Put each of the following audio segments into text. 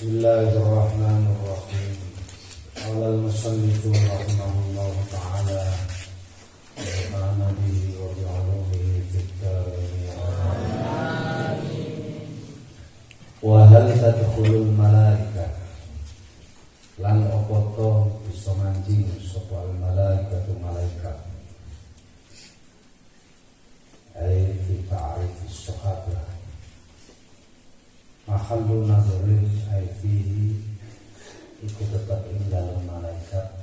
Bismillahirrahmanirrahim. Qala al-musannif rahimahullahu ta'ala wa ana bihi wa bi'ulumihi fid dharain. Wa hal tadkhulul malaika lan apa to bisa manjing sapa al-malaikatu malaikat. Ai fi ta'rif as-sahabah. Mahallu nadharin ai fihi iku tetap ing dalem malaikat.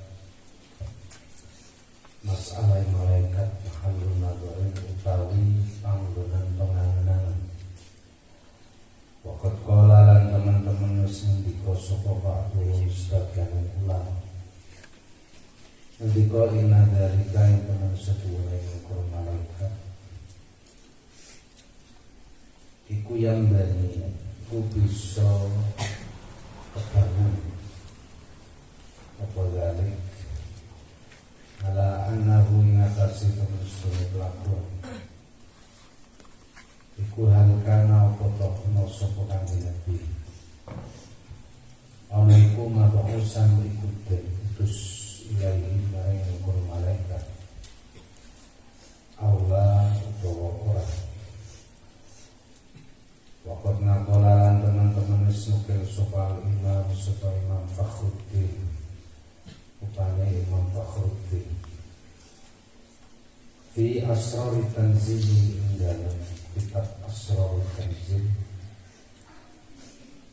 Masalah malaikat mahallu nadharin utawi panggonan pengangenan. Waqat qala lan teman-teman wis ngendika sapa ba'du sebagian ulama. Ngendika inna dzalika ing temen sedhuwure ukur malaikat. Iku yang bani ku bisa kebangun apa dalik ala annahu ingatasi kemusul pelakon iku halkana apa tohno sopo kanji nabi ana iku mabu'usan ikut utus ilahi maring ukur malaikat Allah utawa orang. Waqad naqalalan teman-teman nukil sopal imam Fakhruddin upane Imam Fakhruddin fi asrari tanzil dalam kitab asrari tanzil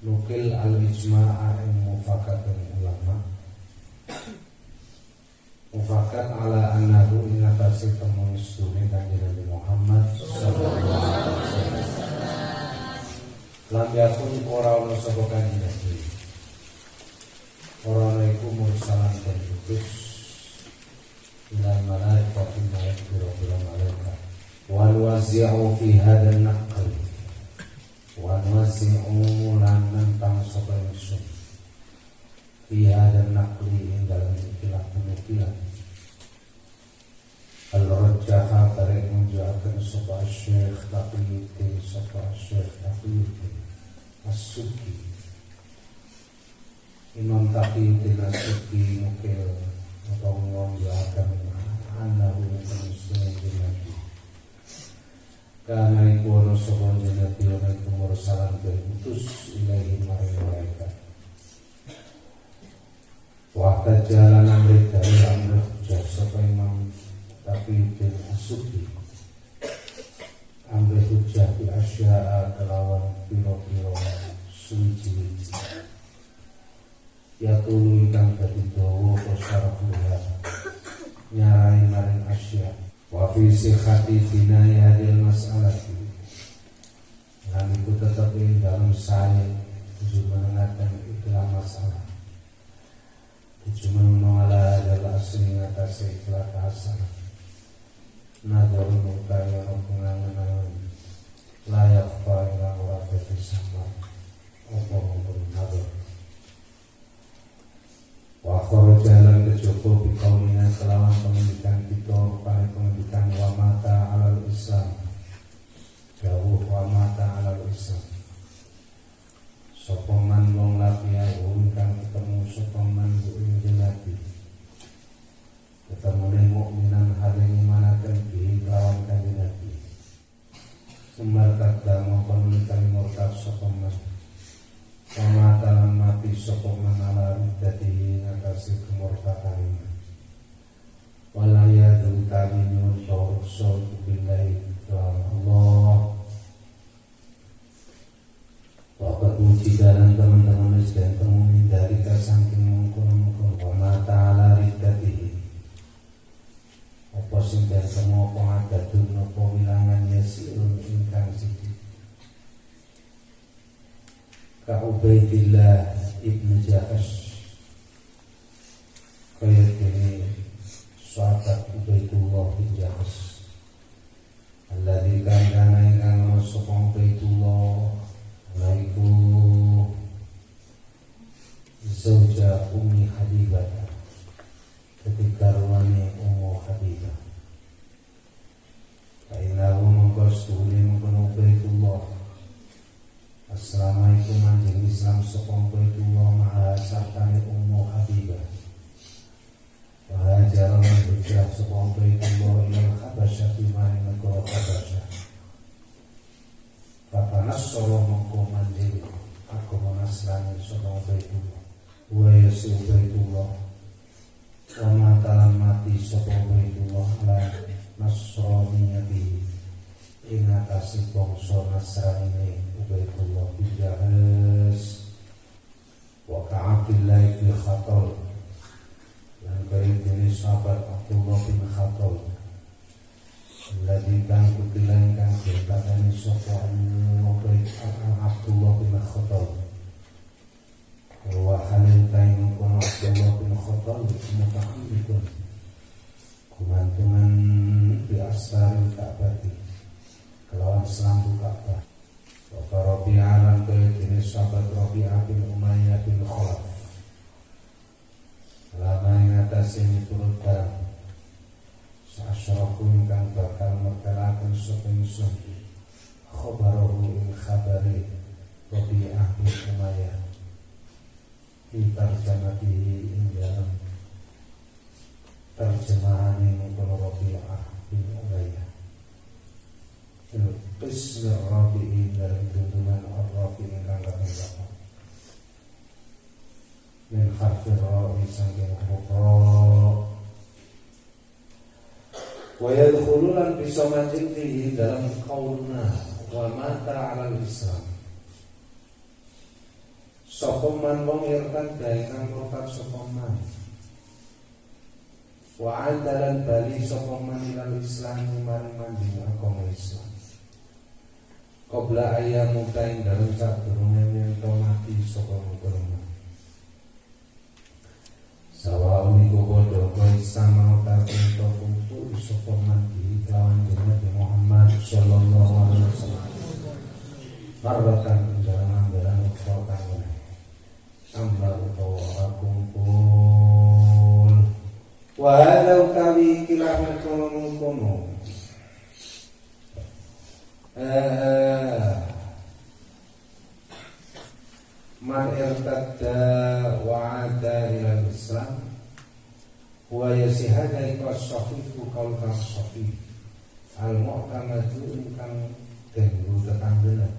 nukil al-ijma'a mufakatun ulama mufakat ala annahu inatasi temun suri kanjeng Nabi Muhammad sallallahu alaihi wasallam lam yakun ora ana sapa kanjeng Nabi ora ana iku mursalan dan utus ilal malaikat biro malaikat wa wazi'u fi hadan naql wa wazi'u lan nantang sapa ingsun fi hadan naqli ing dalam ikilah penukilan al-rajjaha tarik menjauhkan sapa Syekh Taqiyuddin As-Subki Imam Taqiyuddin As-Subki mukil atau menjauhkan anahu muslimin nabi karena iku ana sapa nabi ana iku mursalan diutus ilahi maring malaikat waktu jalan mereka yang berhujjah sapa Imam Taqiyuddin As-Subki ambil hujjah di asya'a kelawan piro-piro suci-suci ya tulu ingkang dadi dawa syarafnya nyarai maring asya wa fi sihhati binai hadil mas'alati lan iku tetep ing dalam saya tujuh menengahkan ikhlas masalah tujuh menengah adalah asli ngatasi ikhlas asal nadarun ukaya penganganan layak fa'ila warabati sama apa maupun nadar wa jalan kejogo bikaunina kelawan pengendikan kita pada pengendikan wa mata alal islam jauh wa mata alal islam sopoman wong lapia ingkang ketemu sopoman buing jelati ketemu mukminan hadini manakan bihi lawan kanjeng Nabi sumber kadang mengkomunikan murtad sopaman sama dalam mati sopaman ala ridati ngatasi kemurtadan walaya dutami nyun tawrusul billahi Allah wakat mujidalan teman-teman dan temuin dari kasangking mengkon-mengkon wa mata ala ridati apa sing dan semua pengadatun apa wilangan yasirun ingkang sithik ka Ubaidillah ibnu Jahash kaya dene sahabat Ubaidullah bin Jahash alladzi kana ingkang masuk Ubaidullah laiku zauja Ummi Habibah ketika ruwani Ummu Habibah Kainahu mengkostuli mengkono Ubaidullah Assalamualaikum anjing Islam Islam sapa Ubaidullah ma'a sartane Ummu Habibah. Hajar lan hijrah sapa Ubaidullah ilal Habasyah maring negara Habasyah. Fatanassara mongko mandiri agama Nasrani sapa Ubaidullah. Wa yasi Ubaidullah wa matalan mati sapa Ubaidullah ala Nasraniyati ing atase bangsa Nasrani Ubaidullah bin Jahas wa ka'Abdillah bin Khattab dan kaya jenis sahabat Abdullah bin Khattab alladzi kan kutilan kang berkatani sapa Abdullah bin Khattab wa halil kain kono Abdullah bin Khattab muta'ammidun kumantungan di asraril Ka'bah kelawan selambu Ka'bah. Wa Rabi'ah lan kaya jenis sahabat Rabi'ah bin Umayyah bin Khalaf lama yang atas ini turut barang sa'asyaraku ingkang bakal merkalakan sopensun khobarahu ing khabari Rabi'ah bin Umayyah ditarjamatihi ing dalam terjemahan ini kono Rabi'ah bin Umayyah Bismil Rabi'i dari tuntunan Ar-Rabi'i ingkang kaping 8 min harfir ra'i saking huruf ra' wa yadkhulu lan bisa mancing fihi dalam qaulna wa mata 'alal Islam sapa man wong irtad ingkang murtad sapa man wa adalan bali sapa man ilal Islam maring manding agama Islam qabla ayyamu kain dalam sadurunge yen to mati sapa mung sawaun iku padha kaya sama utawi to kumpul sapa man iki lawan Nabi Muhammad sallallahu alaihi wasallam marratan dalam kota amla utawa kumpul wa hadza utawi kilawan kono man irtadda wa ada ila Islam wa yasihada iku as-sahihu qaul as-sahih al-mu'tamadu ingkang tenggu tetanggelan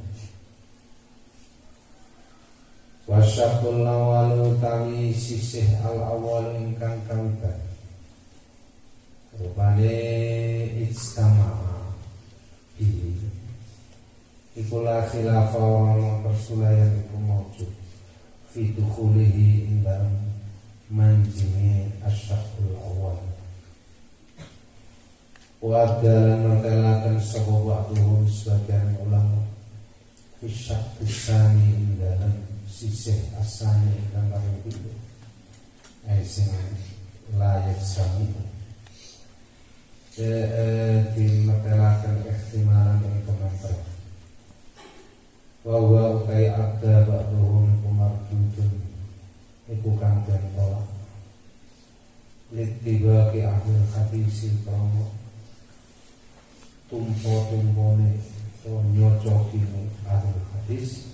wa syaqul awal utawi sisih al-awal ingkang kawitan rupane ijtama'a ikulah khilafah wa persulayan iku maujud fi dukhulihi ing dalam manjini asyakul awal wa dalam mertelakan sabab waktuhum sebagian ulama fi syakul sani ing dalam sisih asani ingkang kami itu sing layak sami di mertelakan ikhtimalan ing komentar wa utai ada ba'duhum kumardudun iku kang den tolak litiba ki akhir hadisi promo tumpo-tumpone to nyocoki akhir hadis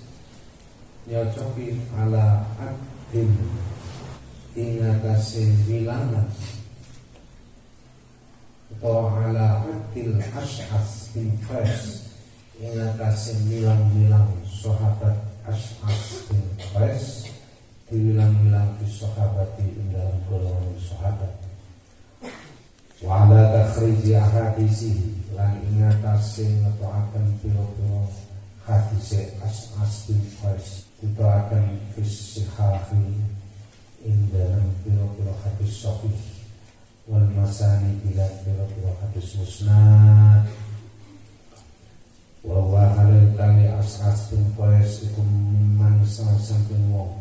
nyocoki ala adin ingatase bilangan atau ala adil ash'as bin Qais ingatase bilang-bilang sahabat Ash'as bin Qais dibilang-bilang di sahabat di dalam golongan sahabat wa ala takhriji ahadisi lan ingatase ngetoaken piro-piro hadise Ash'as bin Qais ditoaken fisihahi ing dalam piro-piro hadis sahih wal masani bilan piro-piro hadis musnad wa wa halal tali Ash'as bin Qais iku man samping wong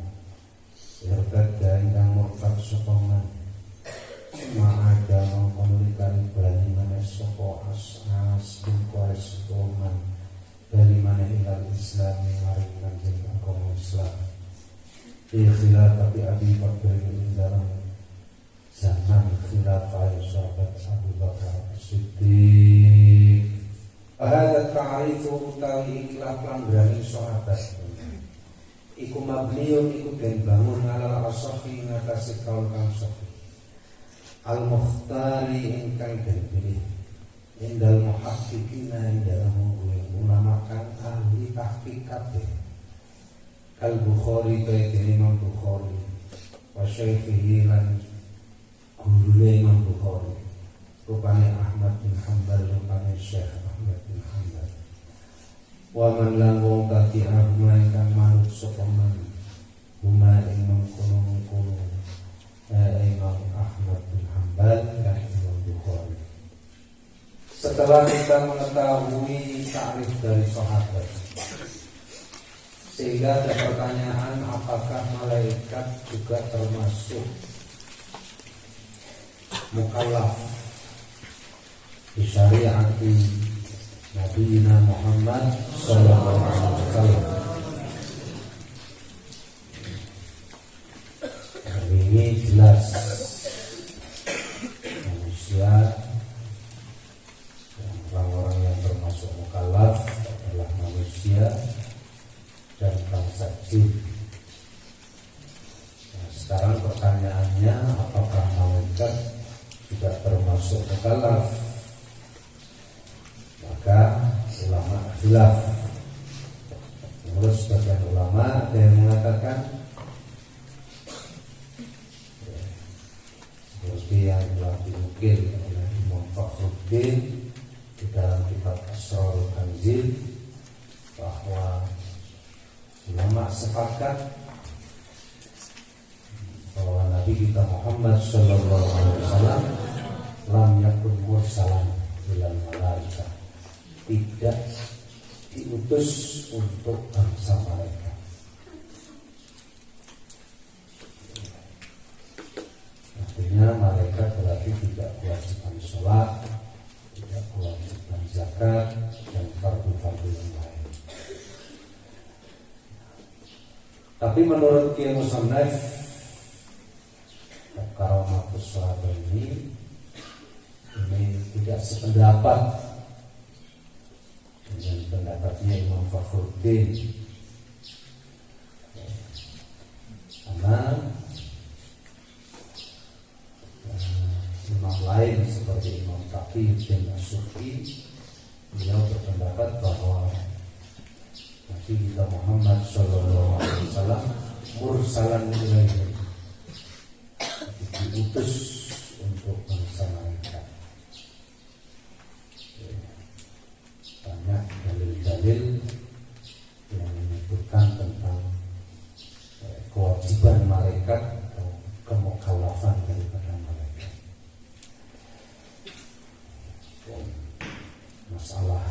irtadda ingkang murtad sapa man ma'ada mengkomunikasi bali maneh sapa Ash'as bin Qais man bali maneh ilal Islam maring kanjeng agama Islam fi khilafah Abi Bakar ing dalam zaman khilafah sahabat Abu Bakar Siddiq. Hadza ta'rifu utawi ikhlas pelanggaran sahabat iku mabniun iku den bangun ala asahi ngatasi kaul kang sahih al mukhtari ingkang den pilih indal muhaqqiqina dalam ulama kang ahli tahqiq kabeh kal Bukhari kaya Imam Bukhari wa syaikhihi lan gurune Imam Bukhari rupane Ahmad bin Hanbal rupane Syekh Ahmad bin Hanbal wa man lan wong kaki agama ingkang manut sapa man huma ing mengkono-mengkono Imam Ahmad bin Hanbal dan Imam Bukhari. Setelah kita mengetahui ta'rif dari sahabat, sehingga ada pertanyaan apakah malaikat juga termasuk mukallaf di syariat Nabi Muhammad sallallahu alaihi wasallam. Hari ini jelas manusia, orang-orang yang termasuk mukallaf adalah manusia dan bangsa jin. Nah, sekarang pertanyaannya, apakah malaikat juga termasuk mukallaf? Maka ulama khilaf. Menurut sebagian ulama ada yang mengatakan seperti yang telah dinukil oleh Imam Fakhruddin di dalam kitab Asrarul Tanzil bahwa ulama sepakat bahwa Nabi kita Muhammad sallallahu alaihi wasallam lam yakun mursalan ilal malaikah, tidak diutus untuk bangsa malaikat. Artinya malaikat berarti tidak kewajiban sholat, tidak kewajiban zakat dan fardu-fardu yang lain. Tapi menurut Kiai Musannaf Karamatus Sahabat ini tidak sependapat dengan pendapatnya Imam Fakhruddin, karena imam lain seperti Imam Taqi bin As-Subki beliau berpendapat bahwa Nabi kita Muhammad sallallahu alaihi wasallam mursalan ilaihi, diutus untuk bangsa malaikat. Banyak dalil-dalil yang menyebutkan tentang kewajiban malaikat atau kemukallafan daripada malaikat. Masalah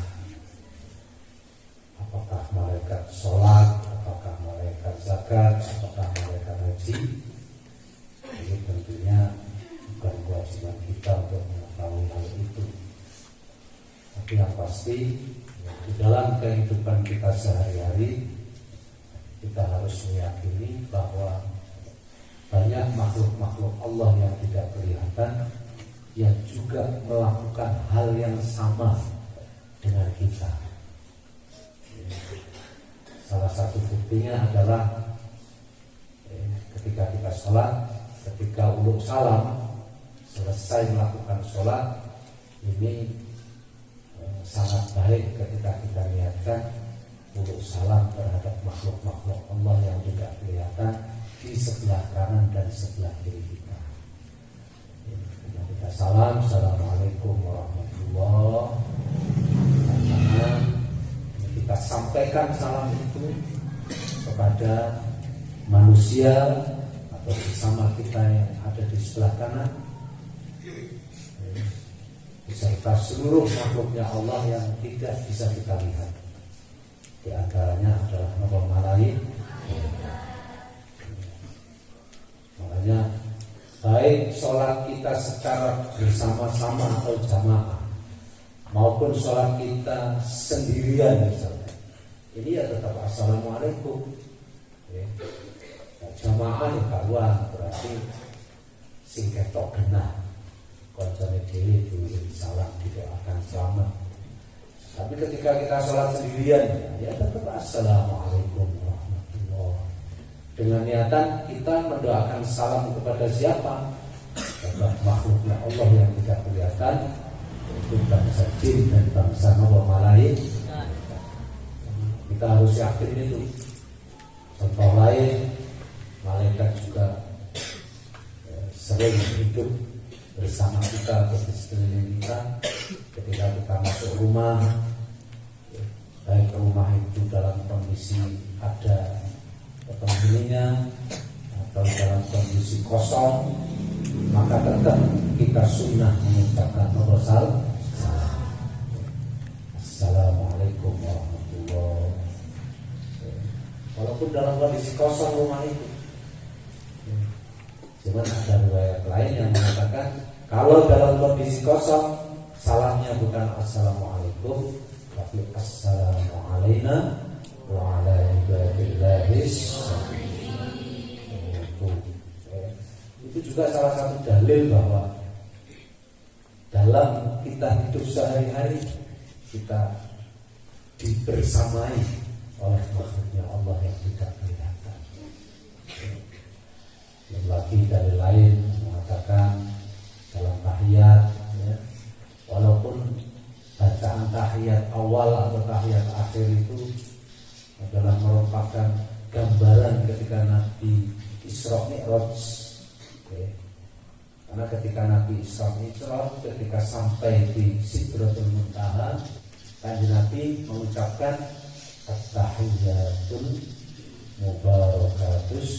apakah malaikat sholat, apakah malaikat zakat, apakah malaikat haji, ini tentunya bukan kewajiban kita untuk mengetahui hal itu. Tapi yang pasti di dalam kehidupan kita sehari-hari kita harus meyakini bahwa banyak makhluk-makhluk Allah yang tidak kelihatan yang juga melakukan hal yang sama dengan kita. Salah satu buktinya adalah ketika kita sholat, ketika uluk salam, selesai melakukan sholat, ini sangat baik ketika kita niatkan uluk salam terhadap makhluk-makhluk Allah yang tidak kelihatan di sebelah kanan dan sebelah kiri kita. Ketika kita salam, assalamualaikum warahmatullahi wabarakatuh, kita sampaikan salam itu kepada manusia atau bersama kita yang ada di sebelah kanan beserta seluruh makhluknya Allah yang tidak bisa kita lihat. Di antaranya adalah malaikat. Makanya baik sholat kita secara bersama-sama atau jamaah maupun sholat kita sendirian misalnya, ini ya tetap assalamualaikum. Jamaah yang karuan berarti sing ketok genah koncone dhewe dhewe salam didoakan selamat. Tapi ketika kita sholat sendirian ya tetap assalamualaikum warahmatullahi dengan niatan kita mendoakan salam kepada siapa? Kepada makhluknya Allah yang tidak kelihatan, itu bangsa jin dan bangsa malaikat. Kita harus yakin itu. Contoh lain, malaikat juga sering hidup bersama kita atau di sekeliling kita ketika kita masuk rumah, baik rumah itu dalam kondisi ada penghuninya atau dalam kondisi kosong, maka tetap kita sunnah mengucapkan salam. Assalamualaikum warahmatullahi wabarakatuh. Walaupun dalam kondisi kosong rumah itu. Cuman ada riwayat lain yang mengatakan kalau dalam kondisi kosong salamnya bukan assalamualaikum tapi assalamualaikum wa ala ibadillahis. Itu juga salah satu dalil bahwa dalam kita hidup sehari-hari kita dibersamai oleh makhluknya Allah yang tidak kelihatan. Yang lagi dari lain mengatakan dalam tahiyat, ya, walaupun bacaan tahiyat awal atau tahiyat akhir itu adalah merupakan gambaran ketika Nabi Isra Mi'raj, ya. Karena ketika Nabi Isra Mi'raj, ketika sampai di Sidratul Muntaha, Kanjeng Nabi mengucapkan at-tahiyyatul mubarakatus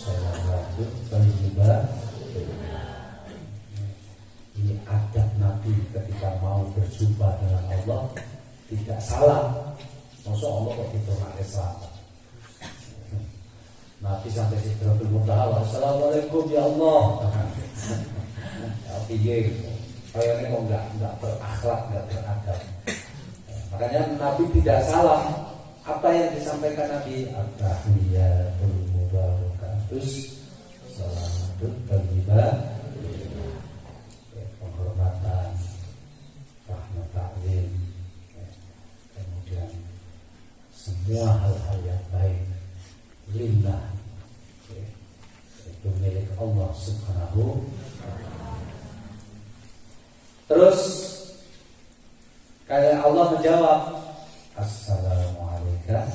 salawatut thayyibah. Ini adab Nabi ketika mau berjumpa dengan Allah, tidak salam. Maksud Allah kok ditolak Islam. Nabi sampai Sidratul Muntaha, assalamualaikum ya Allah. Tapi kayaknya kok enggak berakhlak, enggak beradab. Makanya Nabi tidak salam. Apa yang disampaikan Nabi? At-tahiyyatul mubarakatus salawatut thayyibah. Penghormatan, rahmat ta'zim, kemudian semua hal-hal yang baik lillah, itu milik Allah Subhanahu. Terus kayak Allah menjawab, assalamualaikum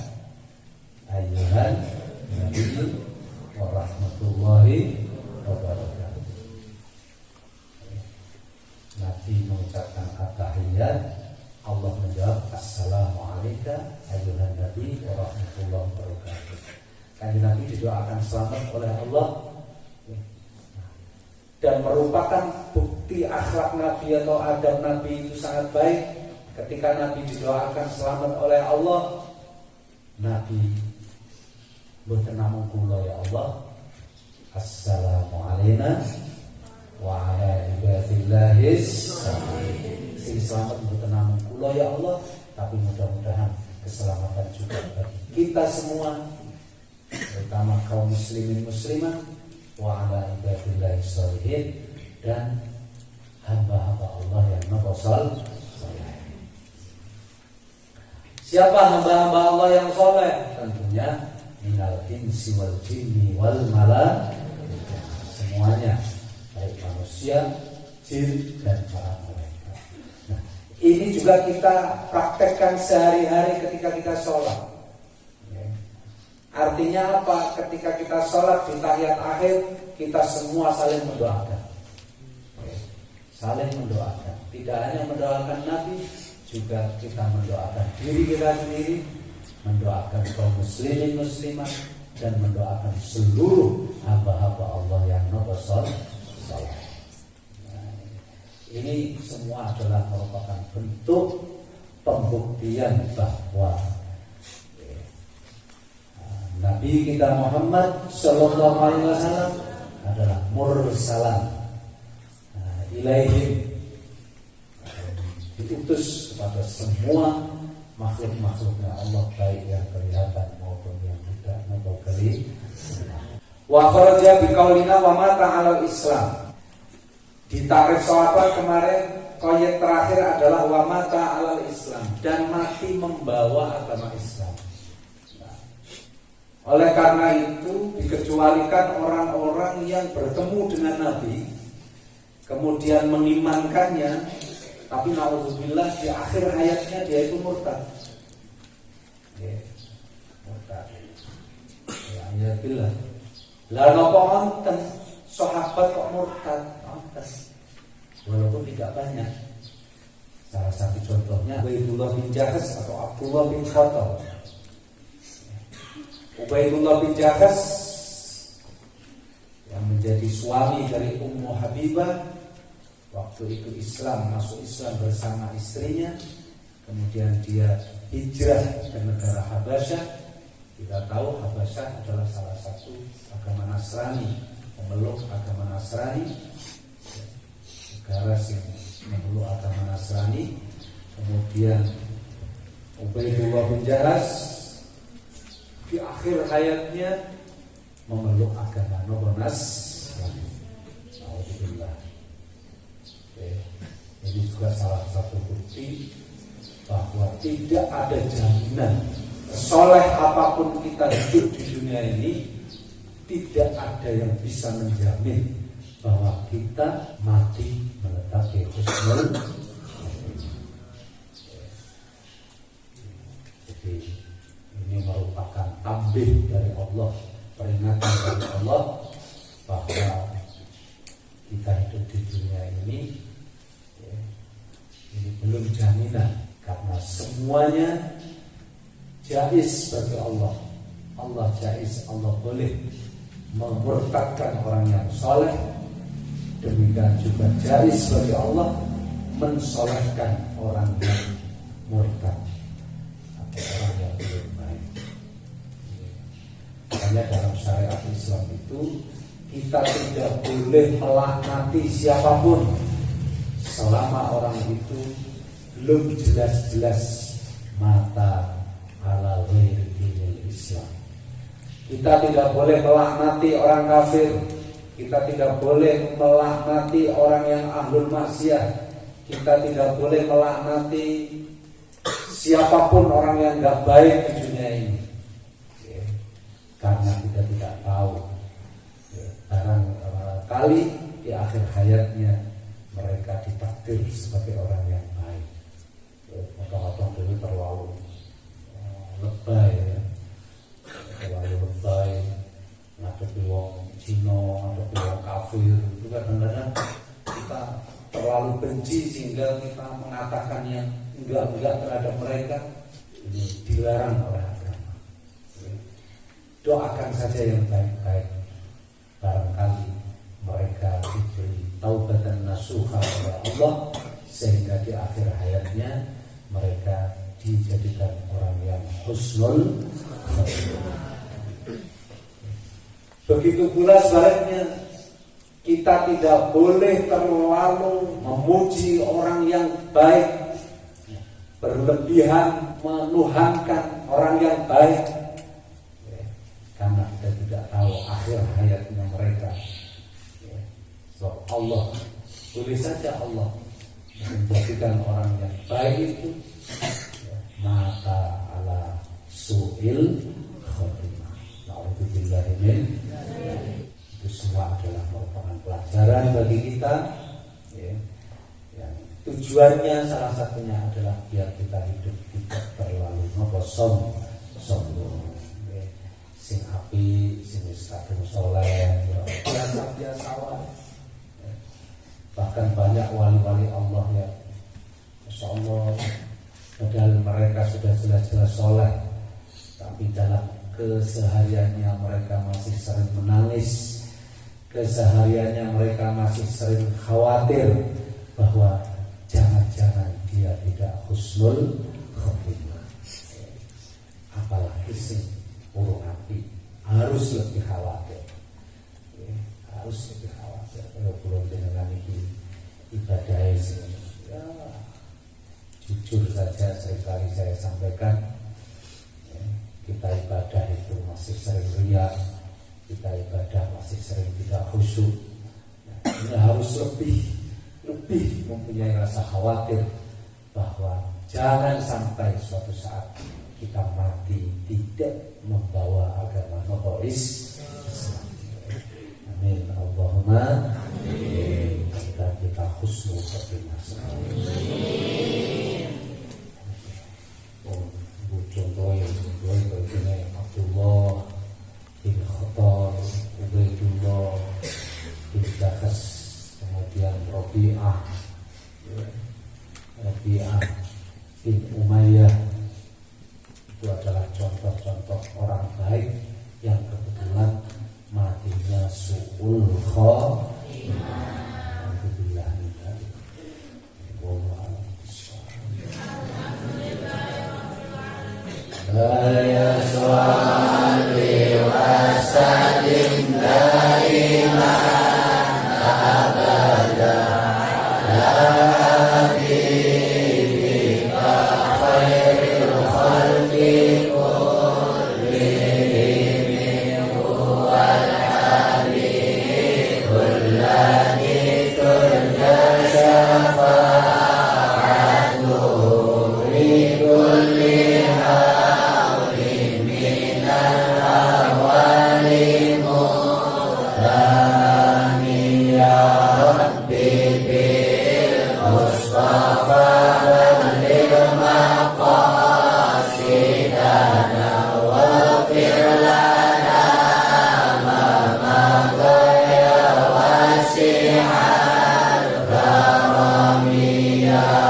ayyuhan nabiyyu wa rahmatullahi wa barakatuh. Nabi mengucapkan at-tahiyyat, Allah menjawab assalamualaikum ayyuhan nabi wa rahmatullahi wa barakatuh. Kanjeng Nabi didoakan selamat oleh Allah dan merupakan bukti akhlak Nabi atau adab Nabi itu sangat baik. Ketika Nabi didoakan selamat oleh Allah, Nabi bertenamung kula ya Allah, assalamualaikum wa ala ibadillahis sing selamat bertenamung kula ya Allah. Tapi mudah-mudahan keselamatan juga bagi kita semua, terutama kaum muslimin muslimah, wa ala ibadillahis sholihin, dan hamba-hamba Allah yang soleh. Siapa hamba-hamba Allah yang soleh? Tentunya minal insi wal jinni wal malaikah, semuanya, baik manusia, jin dan para malaikat. Nah, ini juga kita praktekkan sehari-hari ketika kita sholat. Artinya apa? Ketika kita sholat di tahiyat akhir, kita semua saling mendoakan. Saling mendoakan. Tidak hanya mendoakan Nabi, juga kita mendoakan diri kita sendiri, mendoakan kaum muslimin muslimah, dan mendoakan seluruh hamba-hamba Allah yang soleh. Nah, ini semua adalah merupakan bentuk pembuktian bahwa Nabi kita Muhammad Sallallahu Alaihi Wasallam adalah mursalan ilaihim, diutus kepada semua makhluk-makhluknya Allah, baik yang kelihatan maupun yang tidak kelihatan. Wa kharaja biqaulina wa mata 'alal Islam. Di tarikh sahabat kemarin qayat terakhir adalah wa mata 'alal Islam, dan mati membawa agama Islam. Oleh karena itu dikecualikan orang-orang yang bertemu dengan Nabi kemudian mengimankannya, tapi naudzubillah di akhir hayatnya dia itu murtad. Murtad. Ya billah. Lah napa wonten sahabat kok murtad? Wonten. Walaupun tidak banyak. Salah satu contohnya Ubaidullah bin Jahaz atau Abdullah bin Khattab. Ubaidullah bin Jahaz yang menjadi suami dari Ummu Habibah, waktu itu masuk Islam bersama istrinya, kemudian dia hijrah ke negara Habasyah. Kita tahu Habasyah adalah salah satu agama Nasrani, pemeluk agama Nasrani, negara yang memeluk agama Nasrani. Kemudian Ubaidullah bin Jahaz di akhir hayatnya memeluk agama Nasrani. Alhamdulillah. Ini juga salah satu bukti bahwa tidak ada jaminan soleh apapun kita hidup di dunia ini, tidak ada yang bisa menjamin bahwa kita mati menetap di husnul. Jadi ini merupakan tambih dari Allah, peringatan dari Allah bahwa kita hidup di dunia ini belum jaminan, karena semuanya jaiz bagi Allah. Allah jaiz, Allah boleh memurtadkan orang yang soleh. Demikian juga jaiz bagi Allah mensolehkan orang yang murtad atau orang yang belum baik. Hanya dalam syariat Islam itu kita tidak boleh melaknati siapapun selama orang itu belum jelas-jelas mata ala ghairi dinil Islam. Kita tidak boleh melaknati orang kafir, kita tidak boleh melaknati orang yang ahlul maksiat, kita tidak boleh melaknati siapapun orang yang enggak baik di dunia ini. Karena kita tidak tahu, barangkali di akhir hayatnya mereka ditakdir sebagai orang yang baik. Maka-maka dulu terlalu lebay, terlalu lebay, ngadepi wong Cina, ngadepi wong kafir. Itu kadang-kadang kita terlalu benci sehingga kita mengatakan yang enggak terhadap mereka. Ini dilarang oleh agama. Doakan saja yang baik-baik, barangkali mereka diberi taubatan nasuha oleh Allah sehingga di akhir hayatnya mereka dijadikan orang yang husnul khatimah. Begitu pula sebaliknya, kita tidak boleh terlalu memuji orang yang baik, berlebihan menuhankan orang yang baik, karena kita tidak tahu akhir hayatnya mereka. So, Allah boleh saja Allah menjadikan orang yang baik itu mata ala su'il khotimah. Na'udzubillah min. Itu semua adalah merupakan pelajaran bagi kita, yang tujuannya salah satunya adalah biar kita hidup tidak terlalu sombong, sing api, sing wis kadung saleh, biasa wae. Bahkan banyak wali-wali Allah ya, Masya Allah, padahal mereka sudah jelas-jelas soleh, tapi dalam kesehariannya mereka masih sering menangis, kesehariannya mereka masih sering khawatir bahwa jangan-jangan dia tidak husnul khotimah. Apalagi sih urung api, harus lebih khawatir, harus lebih khawatir. Kalau belum dengan ini ibadah ini, ya, jujur saja seringkali saya sampaikan, kita ibadah itu masih sering riya, kita ibadah masih sering tidak khusyuk. Ini harus lebih mempunyai rasa khawatir bahwa jangan sampai suatu saat kita mati tidak membawa agama monoteis Islam. Amin Allahumma amin. Kita husnul khotimah. Contohnya Abdullah bin Khattab, Ubaidullah bin Bakas, kemudian Rabi'ah bin Umayyah. Itu adalah contoh-contoh orang baik yang kebetulan matinya su'ul khotimah. Alhamdulillah. Ya salli wa sallim daiman abada ala habibika khairil khalqi kullihim huwal habibul ladzi turja syafa'atuhu li kulli ya